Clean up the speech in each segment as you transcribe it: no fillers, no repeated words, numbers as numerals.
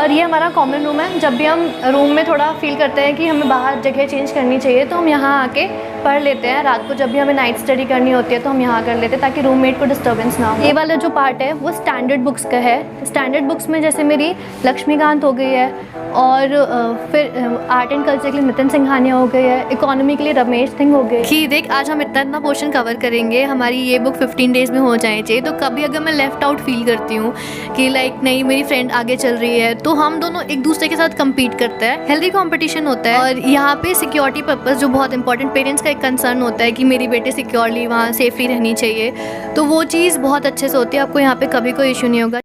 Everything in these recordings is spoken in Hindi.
और ये हमारा कॉमन रूम है। जब भी हम रूम में थोड़ा फील करते हैं कि हमें बाहर जगह चेंज करनी चाहिए तो हम यहाँ आके पढ़ लेते हैं। रात को जब भी हमें नाइट स्टडी करनी होती है तो हम यहाँ कर लेते हैं ताकि रूममेट को डिस्टर्बेंस ना हो। ये वाला जो पार्ट है वो स्टैंडर्ड बुक्स का है। स्टैंडर्ड बुक्स में जैसे मेरी लक्ष्मीकांत हो गई है, और फिर आर्ट एंड कल्चर के लिए नितिन सिंघानिया हो गई है, इकोनॉमी के लिए रमेश सिंह हो गए। कि देख आज हम इतना पोर्शन कवर करेंगे, हमारी ये बुक 15 डेज़ में हो जाए चाहिए। तो कभी अगर मैं लेफ़्ट आउट फील करती हूँ कि लाइक नहीं मेरी फ्रेंड आगे चल रही है, तो हम दोनों एक दूसरे के साथ कम्पीट करते हैं। हेल्दी कॉम्पिटिशन होता है। और यहाँ पे सिक्योरिटी पर्पज़ जो बहुत इंपॉर्टेंट, पेरेंट्स का एक कंसर्न होता है कि मेरी बेटी सिक्योरली वहाँ सेफली रहनी चाहिए, तो वो चीज़ बहुत अच्छे से होती है। आपको यहाँ पे कभी कोई इशू नहीं होगा।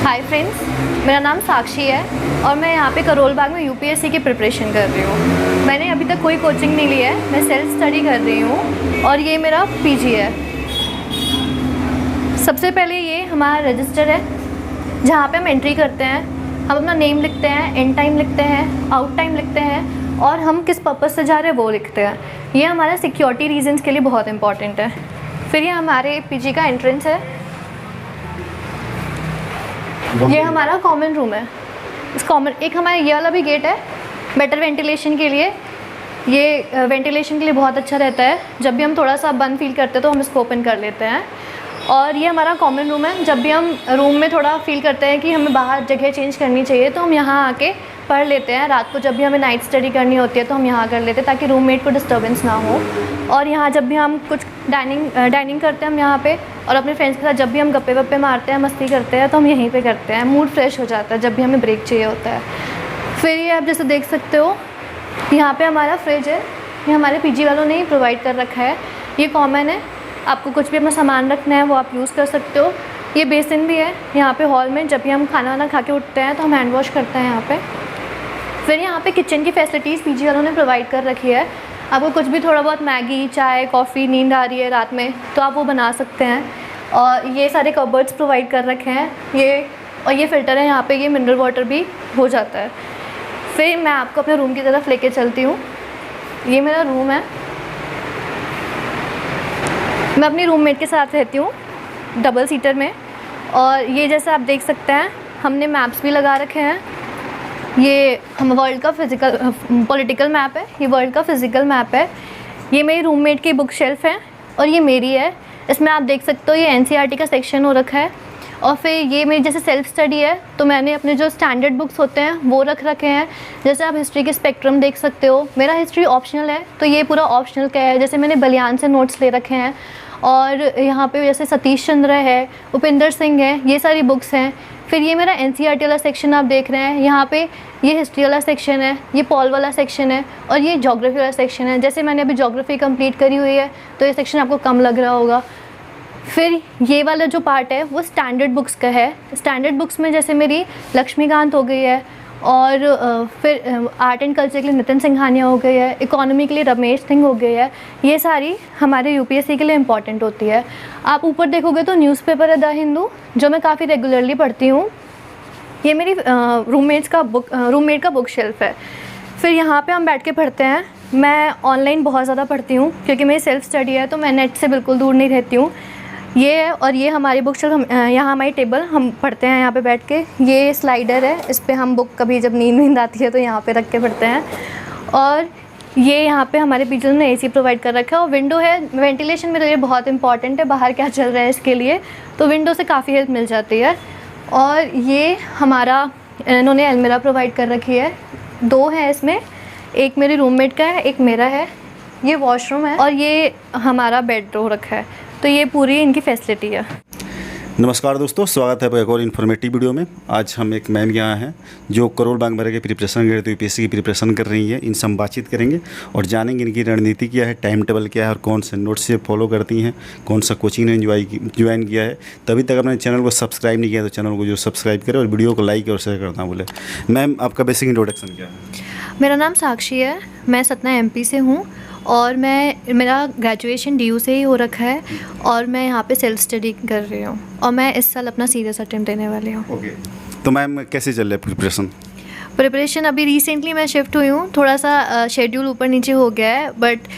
हाय फ्रेंड्स, मेरा नाम साक्षी है और मैं यहाँ पे करोल बाग में यूपीएससी की प्रिपरेशन कर रही हूँ। मैंने अभी तक कोई कोचिंग नहीं ली है, मैं सेल्फ स्टडी कर रही हूँ और ये मेरा पीजी है। सबसे पहले ये हमारा रजिस्टर है जहाँ पे हम एंट्री करते हैं। हम अपना नेम लिखते हैं, एंड टाइम लिखते हैं, आउट टाइम लिखते हैं और हम किस पर्पज़ से जा रहे हैं वो लिखते हैं। ये हमारा सिक्योरिटी रीजंस के लिए बहुत इंपॉर्टेंट है। फिर ये हमारे पीजी का एंट्रेंस है। ये हमारा कॉमन रूम है। इस कॉमन एक हमारा ये वाला भी गेट है बेटर वेंटिलेशन के लिए। ये वेंटिलेशन के लिए बहुत अच्छा रहता है। जब भी हम थोड़ा सा बंद फील करते हैं तो हम इसको ओपन कर लेते हैं। और ये हमारा कॉमन रूम है। जब भी हम रूम में थोड़ा फील करते हैं कि हमें बाहर जगह चेंज करनी चाहिए तो हम यहाँ आके पढ़ लेते हैं। रात को जब भी हमें नाइट स्टडी करनी होती है तो हम यहाँ कर लेते हैं ताकि रूममेट को डिस्टर्बेंस ना हो। और यहाँ जब भी हम कुछ डाइनिंग करते हैं हम यहाँ पे, और अपने फ्रेंड्स के साथ जब भी हम गप्पे वप्पे मारते हैं, मस्ती करते हैं, तो हम यहीं पे करते हैं। मूड फ्रेश हो जाता है जब भी हमें ब्रेक चाहिए होता है। फिर ये आप जैसे देख सकते हो यहाँ पे हमारा फ्रिज है। ये हमारे पीजी वालों ने ही प्रोवाइड कर रखा है। ये कॉमन है, आपको कुछ भी अपना सामान रखना है वो आप यूज़ कर सकते हो। ये बेसिन भी है यहाँ पे हॉल में। जब भी हम खाना वाना खा के उठते हैं तो हम हैंड वॉश करते हैं यहाँ पे। फिर यहाँ पे किचन की फैसिलिटीज़ पीजी वालों ने प्रोवाइड कर रखी है। आपको कुछ भी थोड़ा बहुत मैगी, चाय, कॉफ़ी, नींद आ रही है रात में तो आप वो बना सकते हैं। और ये सारे कबर्ड्स प्रोवाइड कर रखे हैं। ये फ़िल्टर है यहाँ पे, ये मिनरल वाटर भी हो जाता है। फिर मैं आपको अपने रूम की तरफ लेके चलती हूँ। ये मेरा रूम है। मैं अपनी रूममेट के साथ रहती हूँ डबल सीटर में। और ये जैसा आप देख सकते हैं हमने मैप्स भी लगा रखे हैं। ये हम वर्ल्ड का पॉलिटिकल मैप है। ये वर्ल्ड का फिज़िकल मैप है। ये मेरी रूममेट की बुक शेल्फ़ है और ये मेरी है। इसमें आप देख सकते हो ये एनसीईआरटी का सेक्शन हो रखा है। और फिर ये मेरी जैसे सेल्फ़ स्टडी है तो मैंने अपने जो स्टैंडर्ड बुक्स होते हैं वो रख रखे हैं। जैसे आप हिस्ट्री के स्पेक्ट्रम देख सकते हो। मेरा हिस्ट्री ऑप्शनल है तो ये पूरा ऑप्शनल का है। जैसे मैंने बलियान से नोट्स ले रखे हैं। और यहाँ पे जैसे सतीश चंद्र है, उपिंदर सिंह है, ये सारी बुक्स हैं। फिर ये मेरा एनसीईआरटी वाला सेक्शन आप देख रहे हैं। यहाँ पे ये हिस्ट्री वाला सेक्शन है, ये पॉल वाला सेक्शन है और ये ज्योग्राफी वाला सेक्शन है। जैसे मैंने अभी ज्योग्राफी कंप्लीट करी हुई है तो ये सेक्शन आपको कम लग रहा होगा। फिर ये वाला जो पार्ट है वो स्टैंडर्ड बुक्स का है। स्टैंडर्ड बुक्स में जैसे मेरी लक्ष्मीकांत हो गई है, और फिर आर्ट एंड कल्चर के लिए नितिन सिंघानिया हो गई है, इकोनॉमी के लिए रमेश सिंह हो गई है। ये सारी हमारे यूपीएससी के लिए इम्पॉर्टेंट होती है। आप ऊपर देखोगे तो न्यूज़पेपर है द हिंदू, जो मैं काफ़ी रेगुलरली पढ़ती हूँ। ये मेरी रूममेट का बुक शेल्फ़ है। फिर यहाँ पे हम बैठ के पढ़ते हैं। मैं ऑनलाइन बहुत ज़्यादा पढ़ती हूँ क्योंकि मेरी सेल्फ़ स्टडी है तो मैं नेट से बिल्कुल दूर नहीं रहती हूँ। ये है और ये हमारी बुक शेल्फ। यहाँ हमारी टेबल, हम पढ़ते हैं यहाँ पे बैठ के। ये स्लाइडर है, इस पे हम बुक कभी जब नींद आती है तो यहाँ पे रख के पढ़ते हैं। और ये यहाँ पे हमारे पीछे ने एसी प्रोवाइड कर रखा है और विंडो है। वेंटिलेशन में तो ये बहुत इंपॉर्टेंट है, बाहर क्या चल रहा है इसके लिए, तो विंडो से काफ़ी हेल्प मिल जाती है। और ये हमारा इन्होंने अलमीरा प्रोवाइड कर रखी है। 2 है इसमें, एक मेरी रूममेट का है, एक मेरा है। ये वॉशरूम है और ये हमारा बेड हो रखा है। तो ये पूरी इनकी फैसिलिटी है। नमस्कार दोस्तों, स्वागत है एक और इन्फॉर्मेटिव वीडियो में। आज हम एक मैम यहाँ हैं जो करोल बाग मेरे के प्रिपरेशन कर रहे थे, यूपीएससी की प्रिपरेशन कर रही है। इनसे हम बातचीत करेंगे और जानेंगे इनकी रणनीति क्या है, टाइम टेबल क्या है और कौन से नोट्स से फॉलो करती हैं, कौन सा कोचिंग ने ज्वाइन किया है। तभी तक अपने चैनल को सब्सक्राइब नहीं किया तो चैनल को जो सब्सक्राइब करें और वीडियो को लाइक और शेयर करना बोले। मैम आपका बेसिक इंट्रोडक्शन क्या है? मेरा नाम साक्षी है, मैं सतना एमपी से हूँ और मेरा ग्रेजुएशन डीयू से ही हो रखा है और मैं यहाँ पे सेल्फ स्टडी कर रही हूँ और मैं इस साल अपना सीरियस अटेम्प्ट देने वाली हूँ। ओके, तो मैम कैसे चल रहा है प्रिपरेशन? अभी रिसेंटली मैं शिफ्ट हुई हूँ, थोड़ा सा शेड्यूल ऊपर नीचे हो गया है, बट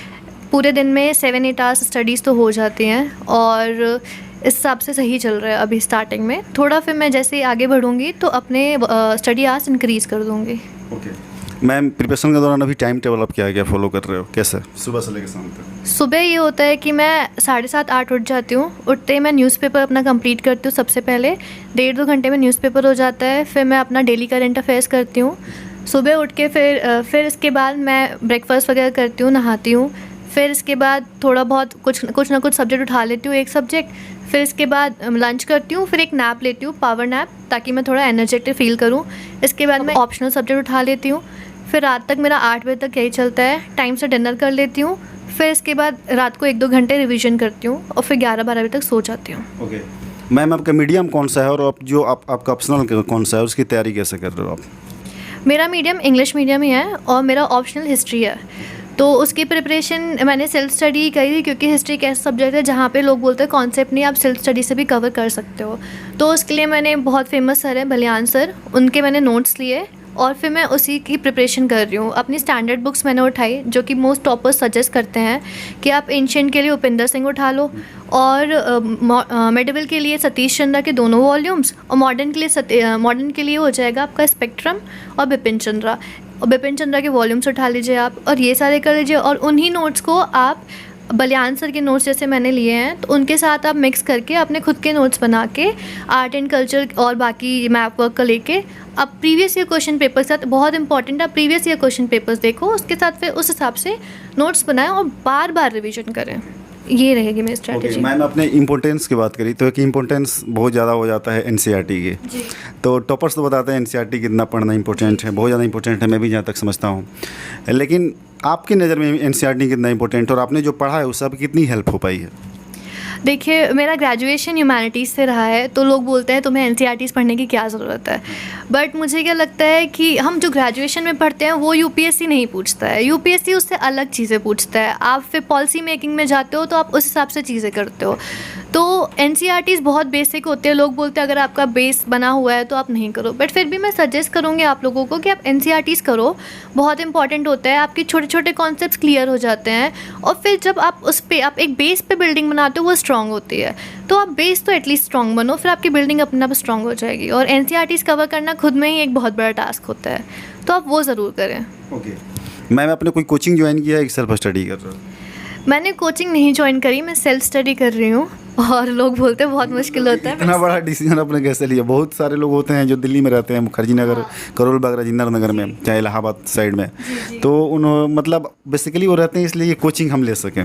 पूरे दिन में 7-8 आवर्स स्टडीज़ तो हो जाती हैं। और इस हिसाब से सही चल रहा है अभी स्टार्टिंग में। थोड़ा फिर मैं जैसे आगे बढ़ूँगी तो अपने स्टडी आवर्स इंक्रीज़ कर दूँगी। ओके मैम, प्रिपरेशन के दौरान अभी टाइम टेबल आप क्या क्या फॉलो कर रहे हो, कैसे सुबह से लेकर शाम तक? सुबह ये होता है कि मैं 7:30-8 उठ जाती हूँ। उठते ही मैं न्यूज़पेपर अपना कंप्लीट करती हूँ सबसे पहले। 1.5-2 घंटे में न्यूज़पेपर हो जाता है। फिर मैं अपना डेली करंट अफेयर्स करती हूँ। सुबह उठ के फिर इसके बाद मैं ब्रेकफास्ट वगैरह करती हूँ, नहाती हूँ। फिर इसके बाद थोड़ा बहुत कुछ ना कुछ सब्जेक्ट उठा लेती हूँ, एक सब्जेक्ट। फिर इसके बाद लंच करती हूँ, फिर एक नैप लेती हूँ, पावर नैप, ताकि मैं थोड़ा एनर्जेटिक फ़ील करूँ। इसके बाद मैं ऑप्शनल सब्जेक्ट उठा लेती हूँ। फिर रात तक मेरा 8 बजे तक यही चलता है। टाइम से डिनर कर लेती हूँ। फिर इसके बाद रात को 1-2 घंटे रिवीजन करती हूँ और फिर 11-12 बजे तक सो जाती हूँ। ओके मैम, आपका मीडियम कौन सा है और आपका ऑप्शनल कौन सा है, उसकी तैयारी कैसे कर रहे हो आप? मेरा मीडियम इंग्लिश मीडियम ही है और मेरा ऑप्शनल हिस्ट्री है। तो उसकी प्रिपरेशन मैंने सेल्फ स्टडी करी थी, क्योंकि हिस्ट्री एक ऐसा सब्जेक्ट है जहाँ पे लोग बोलते हैं कॉन्सेप्ट नहीं, आप सेल्फ स्टडी से भी कवर कर सकते हो। तो उसके लिए मैंने बहुत फेमस सर है बलियान सर, उनके मैंने नोट्स लिए और फिर मैं उसी की प्रिपरेशन कर रही हूँ। अपनी स्टैंडर्ड बुक्स मैंने उठाई जो कि मोस्ट टॉपर्स सजेस्ट करते हैं कि आप एंशिएंट के लिए उपिंदर सिंह उठा लो, और मेडिवल के लिए सतीश चंद्रा के दोनों वॉल्यूम्स, और मॉडर्न के लिए हो जाएगा आपका स्पेक्ट्रम और बिपिन चंद्रा के वॉल्यूम्स उठा लीजिए आप, और ये सारे कर लीजिए। और उन्हीं नोट्स को आप बलियान सर के नोट्स जैसे मैंने लिए हैं तो उनके साथ आप मिक्स करके अपने खुद के नोट्स बना के आर्ट एंड कल्चर और बाकी मैप वर्क का लेके आप प्रीवियस ईयर क्वेश्चन पेपर के साथ, बहुत इंपॉर्टेंट, आप प्रीवियस ईयर क्वेश्चन पेपर्स देखो, उसके साथ फिर उस हिसाब से नोट्स बनाएं और बार बार रिविजन करें। ये रहेगी मेरी स्ट्रैटेजी। मैंने अपने इम्पोर्टेंस की बात करी तो कि इम्पोर्टेंस बहुत ज़्यादा हो जाता है एनसीईआरटी की। तो टॉपर्स तो बताते हैं एनसीईआरटी कितना पढ़ना इंपॉर्टेंट है, बहुत ज़्यादा इंपॉर्टेंट है, मैं भी जहाँ तक समझता हूँ। लेकिन आपकी नज़र में एनसीईआरटी कितना इंपॉर्टेंट है और आपने जो पढ़ा है उससे आपकी कितनी हेल्प हो पाई है? देखिए, मेरा ग्रेजुएशन ह्यूमैनिटीज़ से रहा है, तो लोग बोलते हैं तुम्हें एनसीईआरटीज़ पढ़ने की क्या ज़रूरत है। बट मुझे क्या लगता है कि हम जो ग्रेजुएशन में पढ़ते हैं वो यूपीएससी नहीं पूछता है, यूपीएससी उससे अलग चीज़ें पूछता है। आप फिर पॉलिसी मेकिंग में जाते हो तो आप उस हिसाब से चीज़ें करते हो। तो एनसीईआरटीज़ बहुत बेसिक होते हैं। लोग बोलते हैं अगर आपका बेस बना हुआ है तो आप नहीं करो, बट फिर भी मैं सजेस्ट करूँगी आप लोगों को कि आप एनसीईआरटीज़ करो, बहुत इंपॉर्टेंट होता है। आपके छोटे छोटे कॉन्सेप्ट्स क्लियर हो जाते हैं और फिर जब आप उस पर आप एक बेस पे बिल्डिंग बनाते हो वो स्ट्रॉन्ग होती है। तो आप बेस तो एटलीस्ट स्ट्रॉन्ग बनो, फिर आपकी बिल्डिंग अपने आप स्ट्रॉन्ग हो जाएगी। और एनसीईआरटीज़ कवर करना खुद में ही एक बहुत बड़ा टास्क होता है, तो आप वो ज़रूर करें। ओके मैम, आपने कोई कोचिंग ज्वाइन किया है कि सेल्फ स्टडी कर रहे हो? मैंने कोचिंग नहीं ज्वाइन करी, मैं सेल्फ स्टडी कर रही हूँ। और लोग बोलते हैं बहुत मुश्किल होता है। इतना बड़ा डिसीजन आपने कैसे लिया? बहुत सारे लोग होते हैं जो दिल्ली में रहते हैं, मुखर्जी नगर, करोल बाग, राजेंद्र नगर में, चाहे इलाहाबाद साइड में, तो उन्होंने मतलब बेसिकली वो रहते हैं इसलिए ये कोचिंग हम ले सकें।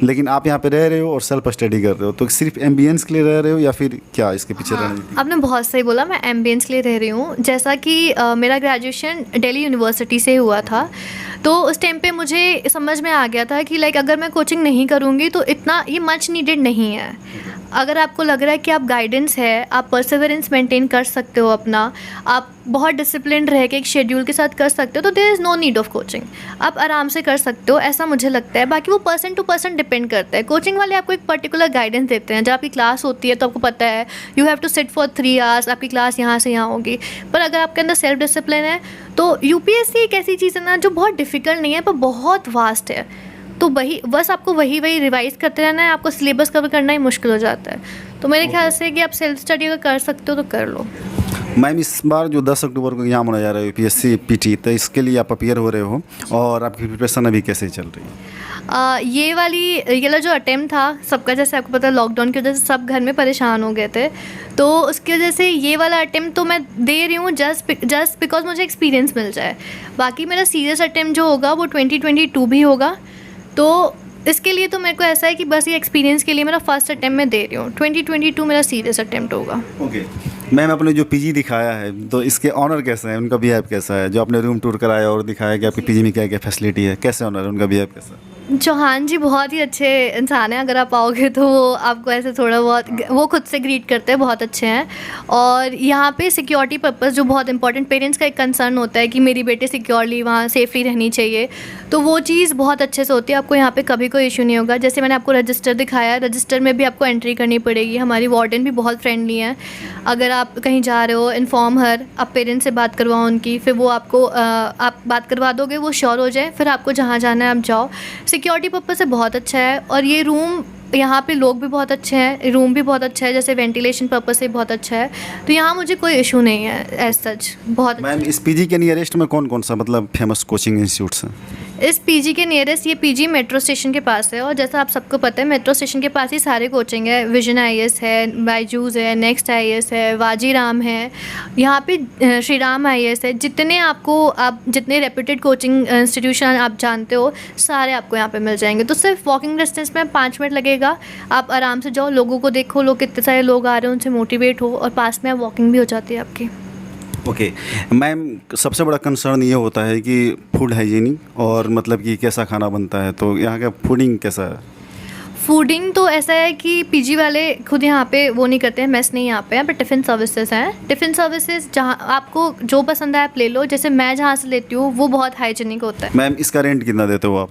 लेकिन आप यहाँ पे रह रहे हो और सेल्फ स्टडी कर रहे हो, तो सिर्फ एम्बियंस के लिए रह रहे हो या फिर क्या इसके पीछे रणनीति? आपने बहुत सही बोला, मैं एम्बियंस के लिए रह रही हूँ। जैसा कि मेरा ग्रेजुएशन दिल्ली यूनिवर्सिटी से हुआ था, तो उस टाइम पे मुझे समझ में आ गया था कि लाइक अगर मैं कोचिंग नहीं करूँगी तो इतना ये मच नीडेड नहीं है। अगर आपको लग रहा है कि आप गाइडेंस है, आप परसेवरेंस मेंटेन कर सकते हो अपना, आप बहुत डिसिप्लिन रह के एक शेड्यूल के साथ कर सकते हो, तो there is no need of coaching. आप आराम से कर सकते हो, ऐसा मुझे लगता है। बाकी वो पर्सन टू पर्सन डिपेंड करता है। कोचिंग वाले आपको एक पर्टिकुलर गाइडेंस देते हैं। जब आपकी क्लास होती है तो आपको पता है you have to sit for 3 hours, आपकी क्लास यहाँ से यहाँ होगी। पर अगर आपके अंदर सेल्फ डिसिप्लिन है तो यूपीएससी एक ऐसी चीज़ है ना जो बहुत डिफ़िकल्ट नहीं है पर बहुत वास्ट है। तो वही बस आपको वही रिवाइज़ करते रहना है, आपको सिलेबस कवर करना ही मुश्किल हो जाता है। तो मेरे ख्याल से कि आप सेल्फ स्टडी अगर कर सकते हो तो कर लो। मैम, इस बार जो 10 अक्टूबर को एग्जाम होने जा रहा है यूपीएससी पीटी, तो इसके लिए आप अपियर हो रहे हो और आपकी प्रिपरेशन अभी कैसे चल रही है? ये वाला जो अटेम्प्ट था सबका, जैसे आपको पता है लॉकडाउन की वजह से सब घर में परेशान हो गए थे, तो उसकी वजह से ये वाला अटेम्प्ट तो मैं दे रही हूँ जस्ट बिकॉज मुझे एक्सपीरियंस मिल जाए। बाकी मेरा सीरियस अटेम्प्ट जो होगा वो 2022 भी होगा। तो इसके लिए तो मेरे को ऐसा है कि बस ये एक्सपीरियंस के लिए मेरा फर्स्ट अटेम्प्ट मैं दे रही हूँ। 2022 मेरा सीरियस अटेम्प्ट होगा। ओके मैम, आपने जो पीजी दिखाया है तो इसके ऑनर कैसा है, उनका बिहेव कैसा है? जो आपने रूम टूर कराया और दिखाया कि आपकी पीजी में क्या क्या फैसिलिटी है, कैसे ऑनर है, उनका बिहेव कैसा है? चौहान जी बहुत ही अच्छे इंसान हैं। अगर आप आओगे तो वो आपको ऐसे थोड़ा बहुत, वो खुद से ग्रीट करते हैं, बहुत अच्छे हैं। और यहाँ पे सिक्योरिटी पर्पस जो बहुत इंपॉर्टेंट, पेरेंट्स का एक कंसर्न होता है कि मेरी बेटी सिक्योरली वहाँ सेफली रहनी चाहिए, तो वो चीज़ बहुत अच्छे से होती है। आपको यहाँ पे कभी कोई इशू नहीं होगा। जैसे मैंने आपको रजिस्टर दिखाया, रजिस्टर में भी आपको एंट्री करनी पड़ेगी। हमारी वार्डन भी बहुत फ्रेंडली है। अगर आप कहीं जा रहे हो, इन्फॉर्म हर, आप पेरेंट्स से बात करवाओ उनकी, फिर वो आपको आप बात करवा दोगे, वो श्योर हो जाए, फिर आपको जहाँ जाना है आप जाओ। सिक्योरिटी पर्पस से बहुत अच्छा है। और ये रूम यहाँ पे लोग भी बहुत अच्छे हैं, रूम भी बहुत अच्छा है, जैसे वेंटिलेशन पर्पस से बहुत अच्छा है, तो यहाँ मुझे कोई इशू नहीं है एज सच। बहुत मैम इस पीजी के नियरेस्ट में कौन कौन सा मतलब फेमस कोचिंग इंस्टीट्यूट्स हैं? इस पीजी के नियरेस्ट ये पीजी मेट्रो स्टेशन के पास है, और जैसा आप सबको पता है मेट्रो स्टेशन के पास ही सारे कोचिंग है। विजन आईएएस है, बायजूस है, नेक्स्ट आईएएस है, वाजीराम है, यहाँ पे श्री राम आईएएस है। जितने आपको आप जितने रेप्यूटेड कोचिंग इंस्टीट्यूशन आप जानते हो सारे आपको यहाँ पे मिल जाएंगे। तो सिर्फ वॉकिंग डिस्टेंस में 5 मिनट लगेगा, आप आराम से जाओ, लोगों को देखो, लोग कितने सारे लोग आ रहे हैं, उनसे मोटिवेट हो, और पास में वॉकिंग भी हो जाती है आपकी। ओके मैम, सबसे बड़ा कंसर्न ये होता है कि फूड हाइजीनिक और मतलब कि कैसा खाना बनता है, तो यहाँ का फूडिंग कैसा है? फूडिंग तो ऐसा है कि पीजी वाले खुद यहाँ पे वो नहीं करते हैं, मेस नहीं यहाँ पे टिफ़िन सर्विसेज हैं। टिफ़िन सर्विसेज जहाँ आपको जो पसंद है आप ले लो, जैसे मैं जहाँ से लेती हूँ वो बहुत हाइजीनिक होता है। मैम इसका रेंट कितना देते हो आप?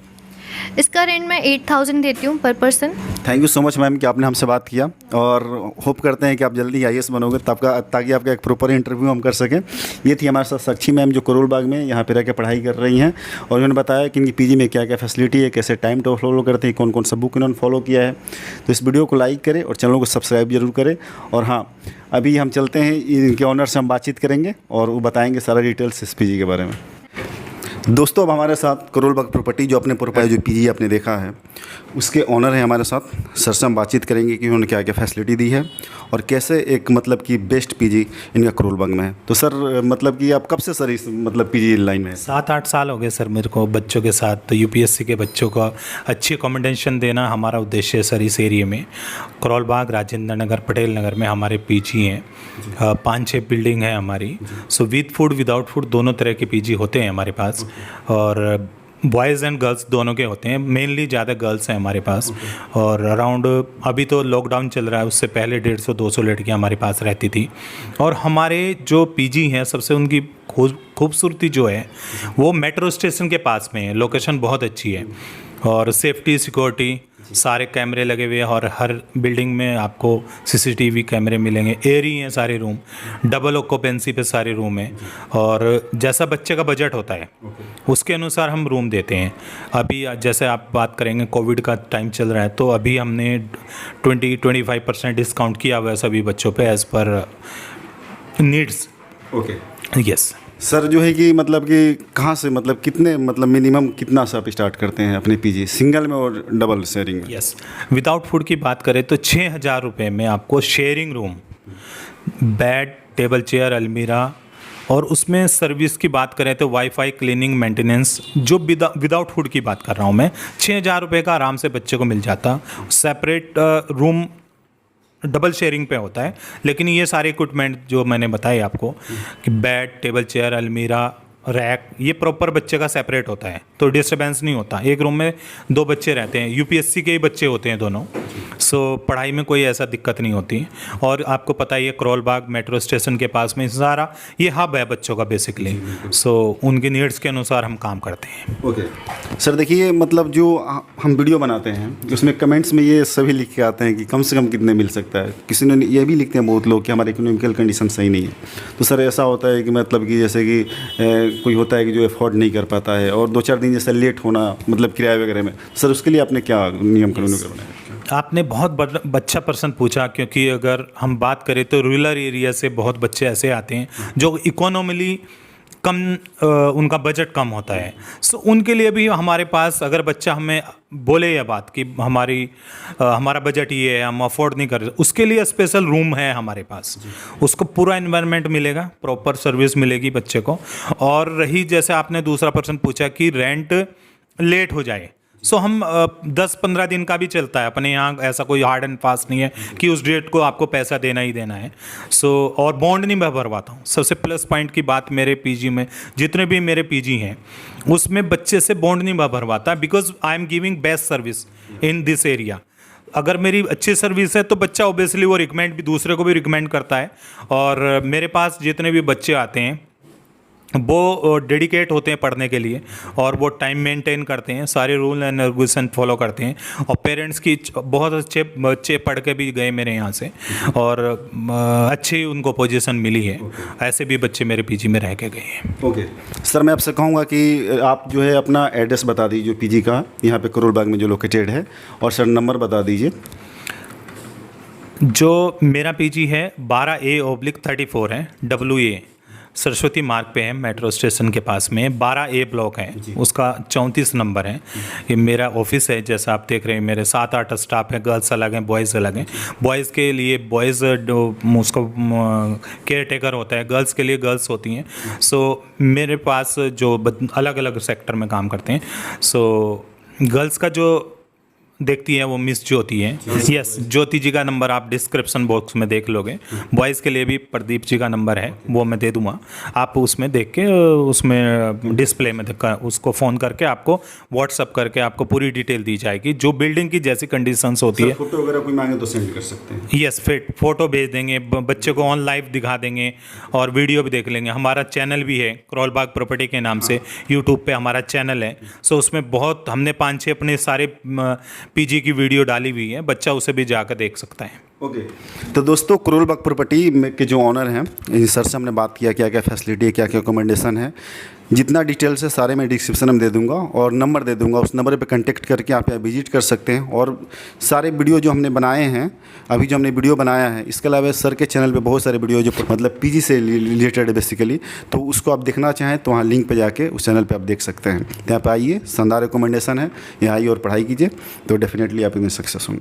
इसका रेंट मैं 8,000 देती हूँ पर person. Thank you so much ma'am कि आपने हमसे बात किया, और होप करते हैं कि आप जल्दी आईएएस बनोगे ताकि आपका एक प्रॉपर इंटरव्यू हम कर सकें। ये थी हमारे साथ साक्षी मैम जो करोल बाग में यहाँ पे रह के पढ़ाई कर रही हैं, और उन्होंने बताया कि इनकी पीजी में क्या क्या फैसिलिटी है, कैसे टाइम टेबल फॉलो करते हैं, कौन कौन सा बुक इन्होंने फॉलो किया है। तो इस वीडियो को लाइक करें और चैनल को सब्सक्राइब जरूर करें। और हाँ, अभी हम चलते हैं, इनके ऑनर से हम बातचीत करेंगे और वो बताएँगे सारा डिटेल्स इस पीजी के बारे में। दोस्तों अब हमारे साथ करोल बाग प्रॉपर्टी जो अपने प्रोपाइल जो पीजी आपने देखा है उसके ऑनर हैं हमारे साथ। सर से हम बातचीत करेंगे कि उन्होंने क्या क्या फैसिलिटी दी है और कैसे एक मतलब कि बेस्ट पीजी इनका करोल बाग में है। तो सर मतलब कि आप कब से सर इस मतलब पीजी लाइन में है? 7-8 साल हो गए सर मेरे को बच्चों के साथ। तो यूपीएससी के बच्चों को अच्छी अकोमोडेशन देना हमारा उद्देश्य है सर। इस एरिया में करोल बाग, राजेंद्र नगर, पटेल नगर में हमारे पीजी हैं। 5-6 बिल्डिंग है हमारी। So with food without food दोनों तरह के पीजी होते हैं हमारे पास, और बॉयज़ एंड गर्ल्स दोनों के होते हैं। मेनली ज़्यादा गर्ल्स हैं हमारे पास। और अराउंड अभी तो लॉकडाउन चल रहा है, उससे पहले 150-200 लड़कियां हमारे पास रहती थी। और हमारे जो पीजी हैं सबसे उनकी खूबसूरती जो है वो मेट्रो स्टेशन के पास में है। लोकेशन बहुत अच्छी है, और सेफ्टी सिक्योरिटी सारे कैमरे लगे हुए हैं, और हर बिल्डिंग में आपको सीसीटीवी कैमरे मिलेंगे। एयर ही हैं सारे रूम, डबल ऑक्यूपेंसी पे सारे रूम हैं, और जैसा बच्चे का बजट होता है उसके अनुसार हम रूम देते हैं। अभी जैसे आप बात करेंगे, कोविड का टाइम चल रहा है, तो अभी हमने 20-25% डिस्काउंट किया हुआ है सभी बच्चों पे as per needs. Okay yes sir, जो है कि मतलब कि कहाँ से मतलब कितने मतलब मिनिमम कितना से आप स्टार्ट करते हैं अपने पीजी, सिंगल में और डबल शेयरिंग में? यस, विदाउट फूड की बात करें तो 6,000 रुपये में आपको sharing room, bed, table chair, अलमीरा, और उसमें सर्विस की बात करें तो वाईफाई, क्लीनिंग, मेंटेनेंस, जो विदाउट फूड की बात कर रहा हूँ मैं, 6,000 रुपये का आराम से बच्चे को मिल जाता। सेपरेट रूम डबल शेयरिंग पे होता है, लेकिन ये सारे इक्विपमेंट जो मैंने बताए आपको कि बेड, टेबल चेयर, अलमीरा, रैक, ये प्रॉपर बच्चे का सेपरेट होता है, तो डिस्टर्बेंस नहीं होता। एक रूम में 2 बच्चे रहते हैं, यूपीएससी के ही बच्चे होते हैं दोनों। सो पढ़ाई में कोई ऐसा दिक्कत नहीं होती। और आपको पता ही है करोल बाग मेट्रो स्टेशन के पास में सारा ये हब है बच्चों का बेसिकली। सो उनकी नीड्स के अनुसार हम काम करते हैं। ओके सर, देखिए मतलब जो हम वीडियो बनाते हैं उसमें कमेंट्स में ये सभी लिख के आते हैं कि कम से कम कितने मिल सकता है। किसी ने ये भी लिखते हैं बहुत लोग कि हमारे इकोनॉमिकल कंडीशन सही नहीं है। तो सर ऐसा होता है कि मतलब कि जैसे कि कोई होता है कि जो अफोर्ड नहीं कर पाता है, और 2-4 दिन जैसे लेट होना मतलब किराया वगैरह में, सर उसके लिए आपने क्या नियम कानून बनाया? आपने बहुत अच्छा प्रश्न पूछा, क्योंकि अगर हम बात करें तो रूरल एरिया से बहुत बच्चे ऐसे आते हैं जो इकोनॉमिकली कम, उनका बजट कम होता है। सो उनके लिए भी हमारे पास, अगर बच्चा हमें बोले यह बात कि हमारा बजट ये है, हम अफोर्ड नहीं कर रहे, उसके लिए स्पेशल रूम है हमारे पास। उसको पूरा एनवायरनमेंट मिलेगा, प्रॉपर सर्विस मिलेगी बच्चे को। और रही जैसे आपने दूसरा प्रश्न पूछा कि रेंट लेट हो जाए, सो हम 10-15 दिन का भी चलता है अपने यहाँ। ऐसा कोई हार्ड एंड फास्ट नहीं है कि उस डेट को आपको पैसा देना ही देना है। सो और बॉन्ड नहीं मैं भरवाता हूँ। सबसे प्लस पॉइंट की बात, मेरे पीजी में जितने भी मेरे पीजी हैं उसमें बच्चे से बॉन्ड नहीं मैं भरवाता, because I am giving best service in this area. अगर मेरी अच्छी सर्विस है तो बच्चा ऑब्वियसली वो रिकमेंड भी दूसरे को भी रिकमेंड करता है। और मेरे पास जितने भी बच्चे आते हैं वो डेडिकेट होते हैं पढ़ने के लिए और वो टाइम मेंटेन करते हैं, सारे रूल एंड रेगुलेशन फॉलो करते हैं और पेरेंट्स की बहुत अच्छे बच्चे पढ़ के भी गए मेरे यहाँ से और अच्छी उनको पोजीशन मिली है। ऐसे भी बच्चे मेरे पीजी में रह के गए हैं। ओके सर, मैं आपसे कहूँगा कि आप जो है अपना एड्रेस बता दीजिए पीजी का, यहाँ पे करोल बाग में जो लोकेटेड है, और सर नंबर बता दीजिए। जो मेरा पीजी है 12A/34 है, WA सरस्वती मार्ग पे है, मेट्रो स्टेशन के पास में 12A ब्लॉक है, उसका 34 नंबर है। ये मेरा ऑफिस है, जैसा आप देख रहे हैं मेरे 7-8 स्टाफ हैं, गर्ल्स अलग हैं, बॉयज़ अलग हैं। बॉयज़ के लिए बॉयज़ उसको केयर टेकर होता है, गर्ल्स के लिए गर्ल्स होती हैं। सो मेरे पास जो अलग अलग सेक्टर में काम करते हैं, सो गर्ल्स का जो देखती है वो मिस ज्योति है। यस, ज्योति जी का नंबर आप डिस्क्रिप्शन बॉक्स में देख लोगे। बॉयज़ के लिए भी प्रदीप जी का नंबर है, वो मैं दे दूंगा, आप उसमें देख के उसमें डिस्प्ले में उसको फ़ोन करके आपको व्हाट्सअप करके आपको पूरी डिटेल दी जाएगी। जो बिल्डिंग की जैसी कंडीशंस होती है, फोटो वगैरह कोई मांगे तो सेंड कर सकते हैं। यस, फिर फोटो भेज देंगे, बच्चे को ऑन लाइव दिखा देंगे और वीडियो भी देख लेंगे। हमारा चैनल भी है करोल बाग प्रॉपर्टी के नाम से, यूट्यूब पे हमारा चैनल है। सो उसमें बहुत हमने 5-6 अपने सारे पीजी की वीडियो डाली हुई है, बच्चा उसे भी जाकर देख सकता है। ओके तो दोस्तों, करोल बाग प्रॉपर्टी के जो ऑनर हैं, इन सर से हमने बात किया क्या क्या फैसिलिटी है, क्या क्या अकोमोडेशन है, जितना डिटेल्स है सारे मैं डिस्क्रिप्शन में दे दूंगा और नंबर दे दूंगा। उस नंबर पे कांटेक्ट करके आप यहाँ विजिट कर सकते हैं। और सारे वीडियो जो हमने बनाए हैं, अभी जो हमने वीडियो बनाया है, इसके अलावा सर के चैनल पे बहुत सारे वीडियो जो मतलब पीजी से रिलेटेड है बेसिकली, तो उसको आप देखना चाहें तो वहाँ लिंक पे जाके उस चैनल पे आप देख सकते हैं। यहाँ पे आइए, शानदार रिकमेंडेशन है, यहाँ आइए और पढ़ाई कीजिए, तो डेफिनेटली आप इसमें सक्सेस होंगे।